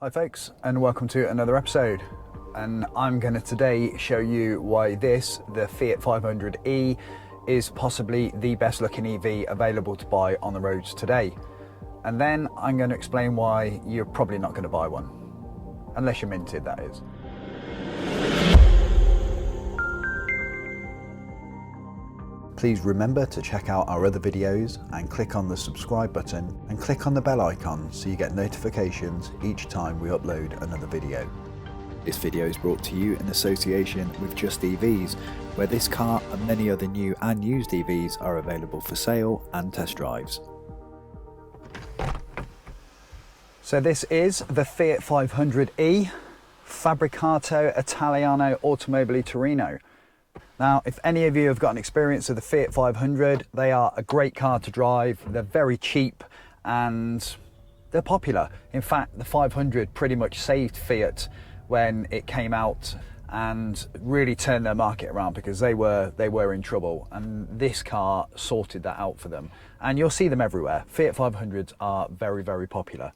Hi folks, and welcome to another episode. And I'm going to today show you why this, the Fiat 500e, is possibly the best looking EV available to buy on the roads today. And then I'm going to explain why you're probably not going to buy one. Unless you're minted, that is. Please remember to check out our other videos and click on the subscribe button and click on the bell icon so you get notifications each time we upload another video. This video is brought to you in association with Just EVs, where this car and many other new and used EVs are available for sale and test drives. So this is the Fiat 500e, Fabbricato Italiano Automobili Torino. Now, if any of you have got an experience of the Fiat 500, they are a great car to drive. They're very cheap and they're popular. In fact, the 500 pretty much saved Fiat when it came out and really turned their market around because they were in trouble, and this car sorted that out for them. And you'll see them everywhere. Fiat 500s are very, very popular.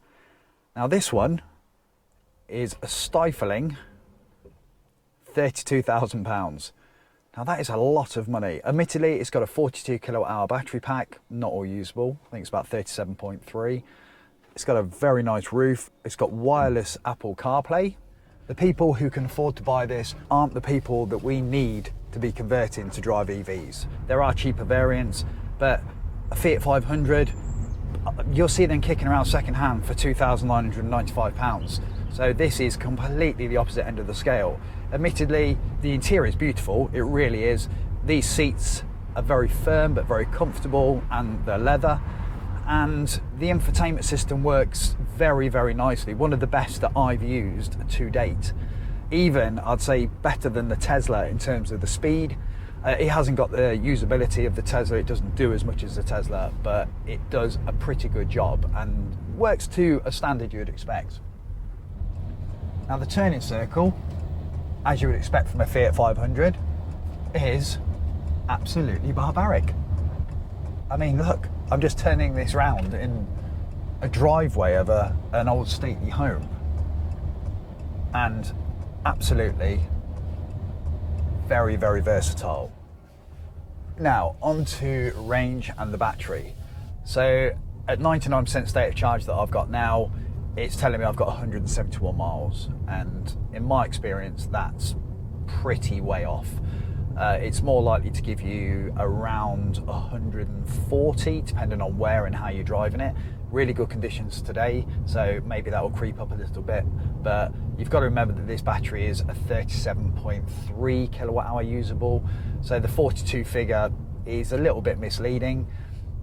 Now, this one is a stifling £32,000. Now that is a lot of money. Admittedly, it's got a 42 kilowatt hour battery pack, not all usable. I think it's about 37.3. It's got a very nice roof. It's got wireless Apple Carplay. The people who can afford to buy this aren't the people that we need to be converting to drive EVs. There are cheaper variants, but a Fiat 500, you'll see them kicking around second hand for £2,995. So this is completely the opposite end of the scale. Admittedly, the interior is beautiful, it really is. These seats are very firm but very comfortable, and they're leather. And the infotainment system works very, very nicely. One of the best that I've used to date. Even, I'd say, better than the Tesla in terms of the speed. It hasn't got the usability of the Tesla, it doesn't do as much as the Tesla, but it does a pretty good job and works to a standard you'd expect. Now the turning circle, as you would expect from a Fiat 500, is absolutely barbaric. I mean, look, I'm just turning this round in a driveway of an old stately home, and absolutely very, very versatile. Now, on to range and the battery. So at 99% state of charge that I've got now, it's telling me I've got 171 miles, and in my experience that's pretty way off. It's more likely to give you around 140 depending on where and how you're driving it. Really good conditions today, so maybe that will creep up a little bit, but you've got to remember that this battery is a 37.3 kilowatt hour usable, so the 42 figure is a little bit misleading.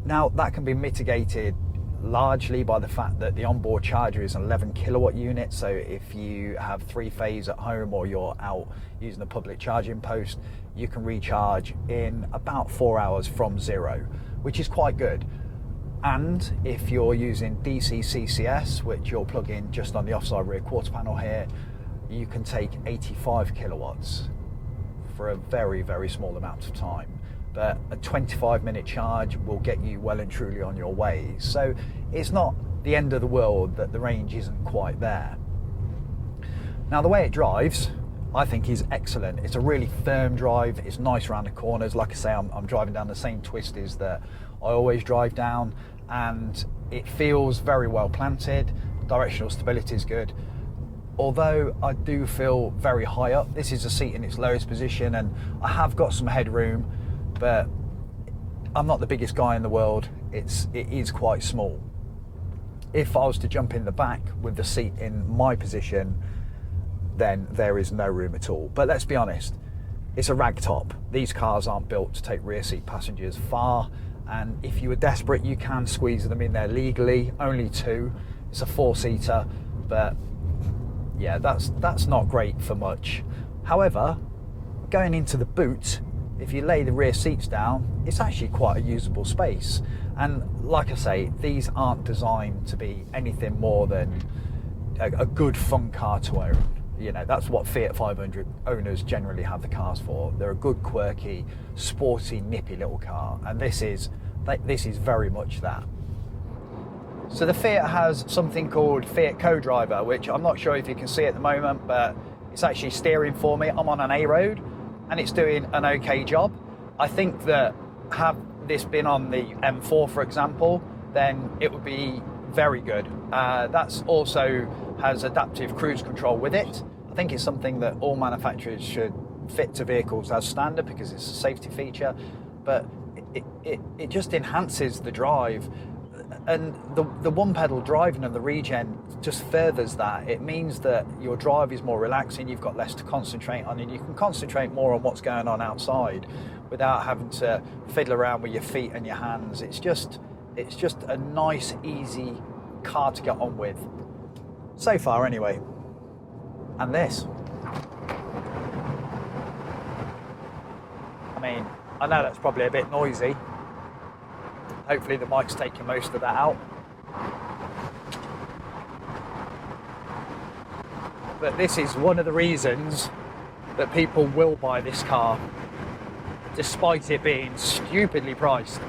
Now that can be mitigated largely by the fact that the onboard charger is an 11 kilowatt unit, so if you have three-phase at home or you're out using a public charging post, you can recharge in about 4 hours from zero, which is quite good. And if you're using DC CCS, which you'll plug in just on the offside rear quarter panel here, you can take 85 kilowatts for a very, very small amount of time. But a 25-minute charge will get you well and truly on your way. So it's not the end of the world that the range isn't quite there. Now the way it drives, I think, is excellent. It's a really firm drive, it's nice around the corners. Like I say, I'm driving down the same twisties that I always drive down, and it feels very well planted. Directional stability is good. Although I do feel very high up, this is a seat in its lowest position and I have got some headroom, but I'm not the biggest guy in the world. It is quite small. If I was to jump in the back with the seat in my position, then there is no room at all. But let's be honest, it's a rag top. These cars aren't built to take rear seat passengers far, and if you were desperate, you can squeeze them in there legally. Only two. It's a four-seater, but yeah, that's not great for much. However, going into the boot, if you lay the rear seats down, it's actually quite a usable space. And like I say, these aren't designed to be anything more than a good fun car to own. You know, that's what Fiat 500 owners generally have the cars for. They're a good, quirky, sporty, nippy little car, and this is very much that. So the Fiat has something called Fiat Co-Driver, which I'm not sure if you can see at the moment, but it's actually steering for me. I'm on an A road and it's doing an okay job. I think that have this been on the M4, for example, then it would be very good. That's also has adaptive cruise control with it. I think it's something that all manufacturers should fit to vehicles as standard because it's a safety feature, but it just enhances the drive. And the one pedal driving and the regen just furthers that. It means that your drive is more relaxing, you've got less to concentrate on, and you can concentrate more on what's going on outside without having to fiddle around with your feet and your hands. It's just a nice, easy car to get on with. So far anyway. And this. I mean, I know that's probably a bit noisy. Hopefully the mic's taking most of that out. But this is one of the reasons that people will buy this car, despite it being stupidly priced.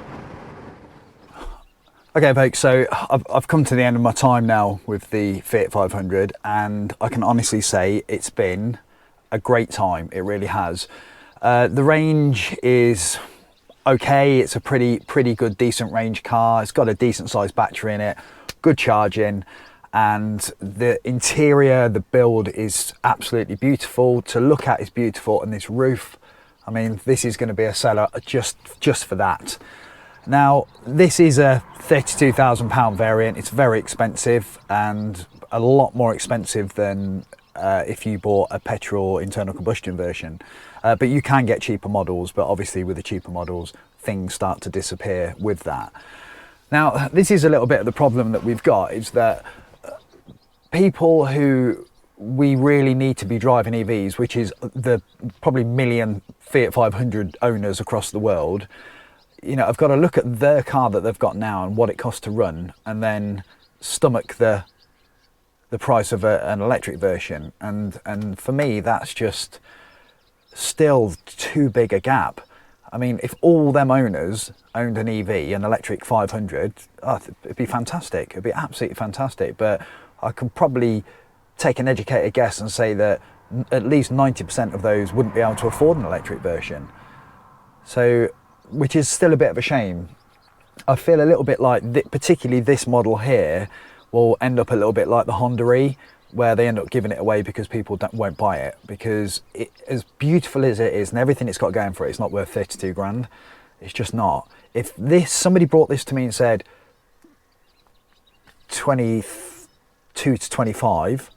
Okay folks, so I've come to the end of my time now with the Fiat 500, and I can honestly say it's been a great time. It really has. The range is okay. It's a pretty good, decent range car. It's got a decent sized battery in it, good charging, and the interior, the build is absolutely beautiful. To look at is beautiful, and this roof, I mean, this is going to be a seller just for that. Now, this is a £32,000 variant. It's very expensive, and a lot more expensive than if you bought a petrol internal combustion version. But you can get cheaper models, but obviously with the cheaper models, things start to disappear with that. Now, this is a little bit of the problem that we've got, is that people who we really need to be driving EVs, which is the probably million Fiat 500 owners across the world, you know, I've got to look at their car that they've got now and what it costs to run, and then stomach the price of an electric version. And for me, that's just still too big a gap. I mean, if all them owners owned an EV, an electric 500, it'd be fantastic. It'd be absolutely fantastic. But I could probably take an educated guess and say that at least 90% of those wouldn't be able to afford an electric version. So, which is still a bit of a shame. I feel a little bit like, particularly this model here, will end up a little bit like the Honda E, where they end up giving it away because people won't buy it, because it, as beautiful as it is and everything it's got going for it, it's not worth 32 grand. It's just not. If somebody brought this to me and said 22 to 25,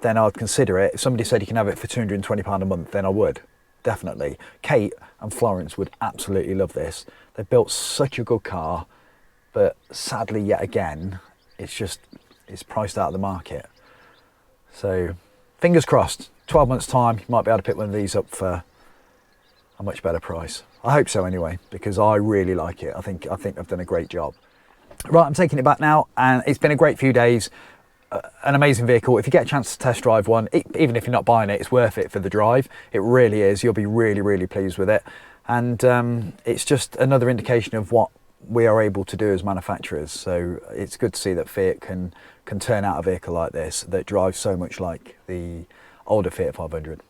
then I'd consider it. If somebody said you can have it for £220 a month, then I would, definitely. Kate and Florence would absolutely love this. They've built such a good car, but sadly, yet again, it's priced out of the market. So fingers crossed, 12 months time, you might be able to pick one of these up for a much better price. I hope so anyway, because I really like it. I think I've done a great job. Right, I'm taking it back now, and it's been a great few days. An amazing vehicle. If you get a chance to test drive one, even if you're not buying it, it's worth it for the drive. It really is. You'll be really pleased with it. And it's just another indication of what we are able to do as manufacturers. So it's good to see that Fiat can turn out a vehicle like this that drives so much like the older Fiat 500.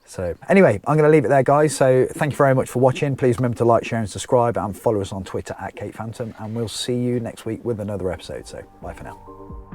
So anyway, I'm going to leave it there, guys. So thank you very much for watching. Please remember to like, share and subscribe, and follow us on Twitter @KatePhantom, and we'll see you next week with another episode. So bye for now.